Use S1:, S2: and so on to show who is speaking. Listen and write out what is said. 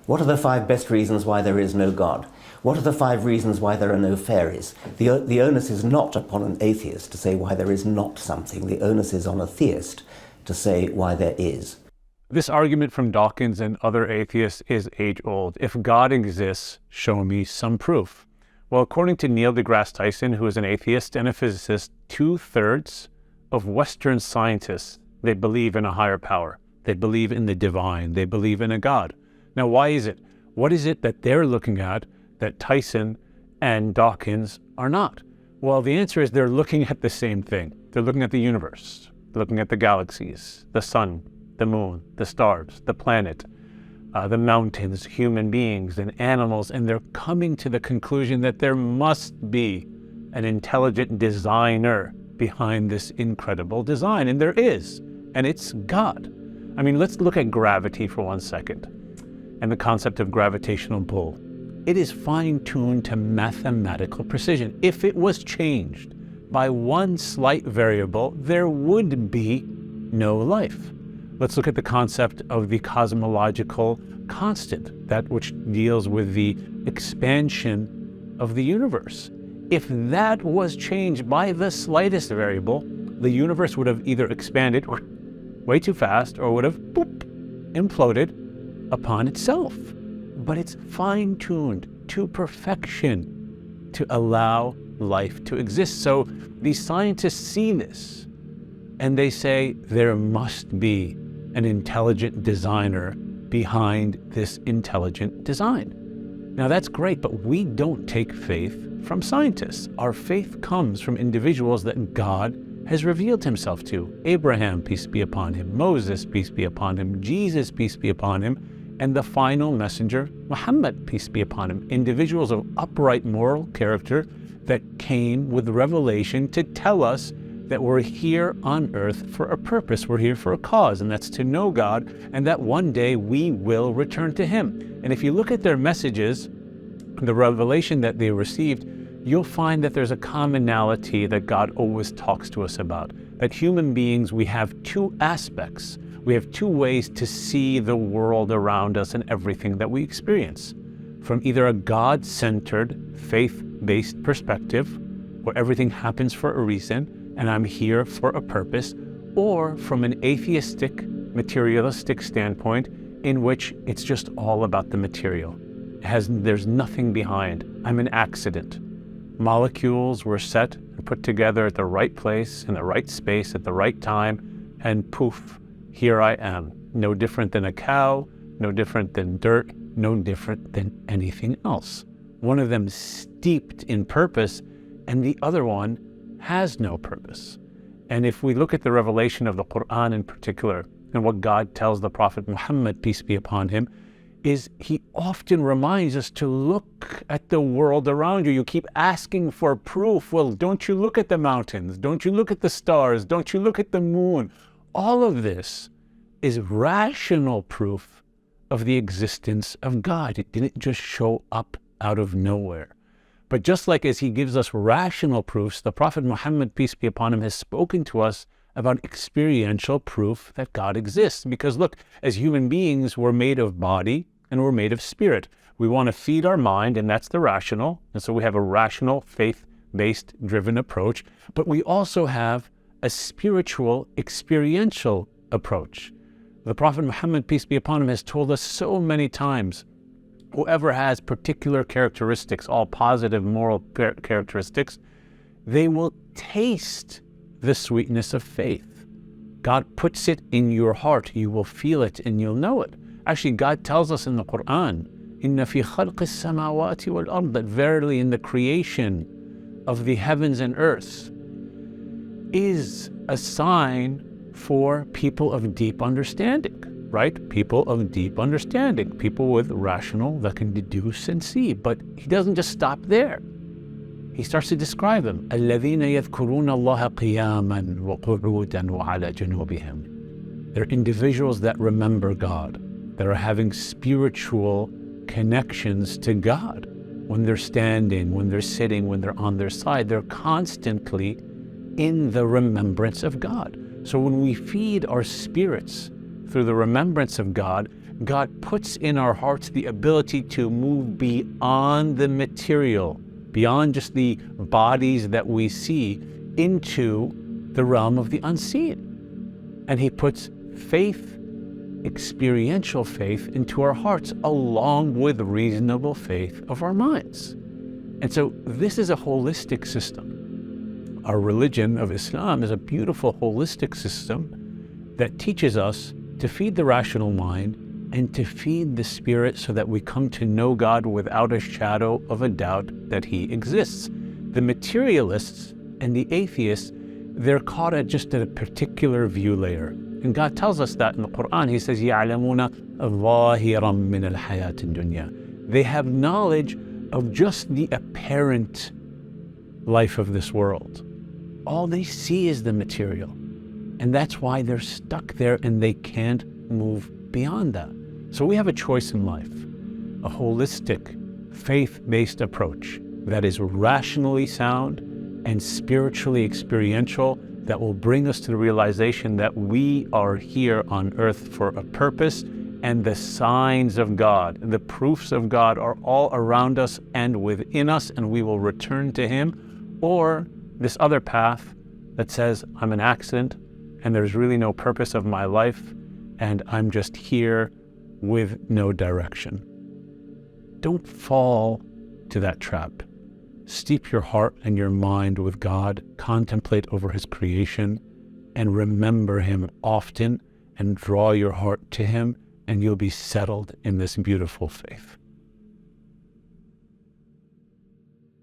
S1: What are the 5 best reasons why there is no God? What are the 5 reasons why there are no fairies? The onus is not upon an atheist to say why there is not something. The onus is on a theist to say why there is.
S2: This argument from Dawkins and other atheists is age-old. If God exists, show me some proof. Well, according to Neil deGrasse Tyson, who is an atheist and a physicist, 2/3 of Western scientists, they believe in a higher power. They believe in the divine. They believe in a God. Now, why is it? What is it that they're looking at that Tyson and Dawkins are not? Well, the answer is they're looking at the same thing. They're looking at the universe, looking at the galaxies, the sun, the moon, the stars, the planet, the mountains, human beings, and animals, and they're coming to the conclusion that there must be an intelligent designer behind this incredible design, and there is, and it's God. I mean, let's look at gravity for 1 second, and the concept of gravitational pull. It is fine-tuned to mathematical precision. If it was changed by one slight variable, there would be no life. Let's look at the concept of the cosmological constant, that which deals with the expansion of the universe. If that was changed by the slightest variable, the universe would have either expanded way too fast or would have imploded upon itself. But it's fine-tuned to perfection to allow life to exist. So these scientists see this and they say there must be an intelligent designer behind this intelligent design. Now that's great, but we don't take faith from scientists. Our faith comes from individuals that God has revealed himself to. Abraham, peace be upon him, Moses, peace be upon him, Jesus, peace be upon him, and the final messenger, Muhammad, peace be upon him. Individuals of upright moral character that came with revelation to tell us that we're here on earth for a purpose, we're here for a cause, and that's to know God, and that one day we will return to him. And if you look at their messages, the revelation that they received, you'll find that there's a commonality that God always talks to us about. That human beings, we have 2 aspects. We have 2 ways to see the world around us and everything that we experience. From either a God-centered, faith-based perspective, where everything happens for a reason, and I'm here for a purpose, or from an atheistic, materialistic standpoint in which it's just all about the material. There's nothing behind. I'm an accident. Molecules were set and put together at the right place, in the right space, at the right time, and poof, here I am. No different than a cow, no different than dirt, no different than anything else. One of them steeped in purpose, and the other one has no purpose. And if we look at the revelation of the Qur'an in particular, and what God tells the Prophet Muhammad, peace be upon him, is he often reminds us to look at the world around you. You keep asking for proof. Well, don't you look at the mountains? Don't you look at the stars? Don't you look at the moon? All of this is rational proof of the existence of God. It didn't just show up out of nowhere. But just like as he gives us rational proofs, the Prophet Muhammad, peace be upon him, has spoken to us about experiential proof that God exists. Because look, as human beings, we're made of body and we're made of spirit. We want to feed our mind, and that's the rational. And so we have a rational, faith-based driven approach. But we also have a spiritual, experiential approach. The Prophet Muhammad, peace be upon him, has told us so many times, whoever has particular characteristics, all positive moral characteristics, they will taste the sweetness of faith. God puts it in your heart. You will feel it and you'll know it. Actually, God tells us in the Qur'an, "Inna fi khalqis samawati wal ard," that verily in the creation of the heavens and earth is a sign for people of deep understanding. Right? People of deep understanding, people with rational that can deduce and see. But he doesn't just stop there. He starts to describe them. الَّذِينَ يَذْكُرُونَ اللَّهَ قِيَامًا وَقُعُودًا وَعَلَى جُنُوبِهِمْ. They're individuals that remember God, that are having spiritual connections to God. When they're standing, when they're sitting, when they're on their side, they're constantly in the remembrance of God. So when we feed our spirits through the remembrance of God, God puts in our hearts the ability to move beyond the material, beyond just the bodies that we see, into the realm of the unseen. And He puts faith, experiential faith, into our hearts along with reasonable faith of our minds. And so this is a holistic system. Our religion of Islam is a beautiful holistic system that teaches us to feed the rational mind and to feed the spirit so that we come to know God without a shadow of a doubt that He exists. The materialists and the atheists, they're caught at just a particular view layer. And God tells us that in the Qur'an. He says, يَعْلَمُونَ ظَاهِرًا مِنَ الْحَيَاةِ الدُّنْيَا. They have knowledge of just the apparent life of this world. All they see is the material. And that's why they're stuck there and they can't move beyond that. So we have a choice in life, a holistic, faith-based approach that is rationally sound and spiritually experiential, that will bring us to the realization that we are here on earth for a purpose, and the signs of God, the proofs of God are all around us and within us, and we will return to Him. Or this other path that says, I'm an accident and there's really no purpose of my life and I'm just here with no direction. Don't fall to that trap. Steep your heart and your mind with God, contemplate over His creation, and remember Him often, and draw your heart to Him, and you'll be settled in this beautiful faith.